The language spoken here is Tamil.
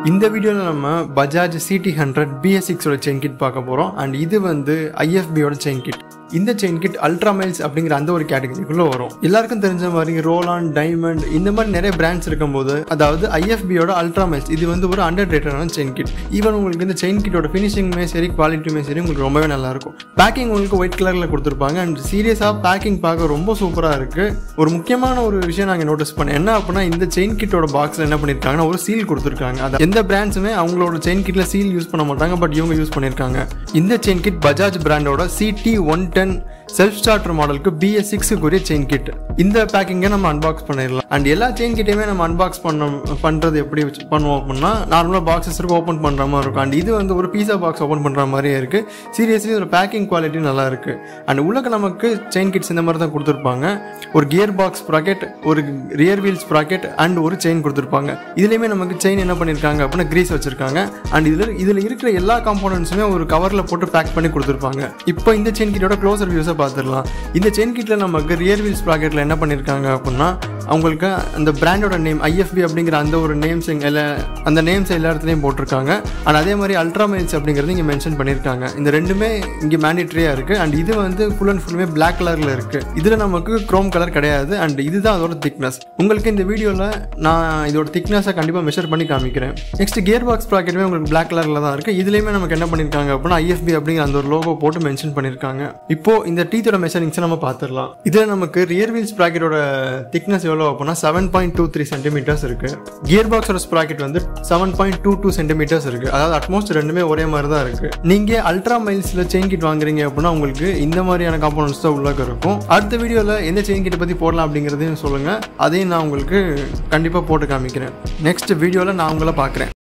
இந்த வீடியோல நம்ம Bajaj CT110 BS6 ஓட செயின் கிட் பார்க்க போறோம் and இது வந்து IFB ஓட செயின் கிட். இந்த செயின் கிட் அல்ட்ரா மைல்ஸ் அப்படிங்கிற அந்த ஒரு கேட்டகரிக்குள்ள வரும். எல்லாருக்கும் தெரிஞ்ச மாதிரி ரோலான், டைமண்ட் இந்த மாதிரி நிறைய பிராண்ட்ஸ் இருக்கும்போது அதாவது IFB ஓட அல்ட்ரா மைல்ஸ் இது வந்து ஒரு அண்டர் ரேட்டடான செயின் கிட். ஈவன் உங்களுக்கு இந்த செயின் கிட்டோட ஃபினிஷிங்குமே சரி குவாலிட்டியுமே சரி உங்களுக்கு ரொம்பவே நல்லா இருக்கும். பேக்கிங் உங்களுக்கு ஒயிட் கலர்ல கொடுத்துருப்பாங்க அண்ட் சீரியஸா பேக்கிங் பார்க்க ரொம்ப சூப்பரா இருக்கு. ஒரு முக்கியமான ஒரு விஷயம் நாங்கள் நோட்டீஸ் பண்ணேன் என்ன அப்படின்னா இந்த செயின் கிட்டோட பாக்ஸ்ல என்ன பண்ணிருக்காங்கன்னா ஒரு சீல் கொடுத்துருக்காங்க. எந்த பிராண்ட்ஸுமே அவங்களோட செயின் கிட்ல சீல் யூஸ் பண்ண மாட்டாங்க, பட் இவங்க யூஸ் பண்ணிருக்காங்க. இந்த செயின் கிட் பஜாஜ் பிராண்டோட CT110 செல்ஃப் ஸ்டார்டர் மாடலுக்கு BS6 குரிய செயின் கிட். இந்த பேக்கிங்கை நம்ம அன்பாக்ஸ் பண்ணிடலாம். அண்ட் எல்லா செயின் கிட்டையுமே நம்ம அன்பாக்ஸ் பண்றது எப்படி பண்ணுவோம் அப்படின்னா நார்மலாக பாக்ஸஸ் இருக்கு, ஓப்பன் பண்ற மாதிரி இருக்கும். அண்ட் இது வந்து ஒரு பீஸா பாக்ஸ் ஓப்பன் பண்ற மாதிரியே இருக்கு. சீரியஸ்லி ஒரு பேக்கிங் குவாலிட்டி நல்லா இருக்கு. அண்ட் உள்ளக்க நமக்கு செயின் கிட்ஸ் இந்த மாதிரி தான் கொடுத்துருப்பாங்க. ஒரு கியர் பாக்ஸ் ஸ்ப்ராக்கெட், ஒரு ரியர் வீல் ஸ்ப்ராக்கெட் அண்ட் ஒரு செயின் கொடுத்துருப்பாங்க. இதுலயுமே நமக்கு செயின் என்ன பண்ணிருக்காங்க அப்படின்னா கிரீஸ் வச்சிருக்காங்க. அண்ட் இதுல இருக்கிற எல்லா காம்போனன்ட்ஸுமே ஒரு கவர்ல போட்டு பேக் பண்ணி கொடுத்துருப்பாங்க. இப்போ இந்த செயின் கிட்டோட க்ளோசர் வியூஸை பார்த்துடலாம். இந்த செயின் கிட்ல நமக்கு ரியர் வீல் ஸ்ப்ராக்கெட்ல என்ன பண்ணிருக்காங்க அப்படின்னா அவங்களுக்கு அந்த பிராண்டோட நேம் IFB அப்படிங்கிற அந்த ஒரு நேம்ஸ் அந்த நேம்ஸ் எல்லா இடத்துலையும் போட்டிருக்காங்க. அண்ட் அதே மாதிரி அல்ட்ரா மைல்ஸ் அப்படிங்கிறது இங்கே மென்ஷன் பண்ணியிருக்காங்க. இந்த ரெண்டுமே இங்கே மேண்டிட்ரியா இருக்கு. அண்ட் இது வந்து ஃபுல் அண்ட் ஃபுல்லுமே பிளாக் கலர்ல இருக்கு. இதுல நமக்கு குரோம் கலர் கிடையாது. அண்ட் இதுதான் அதோட திக்னஸ். உங்களுக்கு இந்த வீடியோல நான் இதோட திக்னஸை கண்டிப்பாக மெஷர் பண்ணி காமிக்கிறேன். நெக்ஸ்ட் கியர் பாக்ஸ் ஸ்ப்ராக்கெட்டுமே உங்களுக்கு பிளாக் கலர்ல தான் இருக்கு. இதுலயுமே நமக்கு என்ன பண்ணிருக்காங்க அப்படின்னா IFB அப்படிங்கிற அந்த ஒரு லோகோ போட்டு மென்ஷன் பண்ணிருக்காங்க. இப்போ இந்த டீத்தோட மெஷரிங்ஸ் நம்ம பார்த்துடலாம். இதுல நமக்கு ரியர் வீல் ஸ்ப்ராக்கெட்டோட திக்னஸ் எவ்வளோ அப்படின்னா 7.23 சென்டிமீட்டர்ஸ் இருக்கு. கியர் பாக்ஸோட ஸ்ப்ராக்கெட் வந்து 7.22 சென்டிமீட்டர்ஸ் இருக்கு. அதாவது அட்மோஸ்ட் ரெண்டுமே ஒரே மாதிரி தான் இருக்கு. நீங்க அல்ட்ரா மைல்ஸ்ல செயின் கிட் வாங்குறீங்க அப்படின்னா உங்களுக்கு இந்த மாதிரியான காம்போனன்ட்ஸ் தான் உள்ளாக இருக்கும். அடுத்த வீடியோல எந்த செயின் கிட்ட பத்தி போடலாம் அப்படிங்கறதையும் சொல்லுங்க. அதையும் நான் உங்களுக்கு கண்டிப்பா போட்டு காமிக்கிறேன். நெக்ஸ்ட் வீடியோல நான் உங்களை பார்க்குறேன்.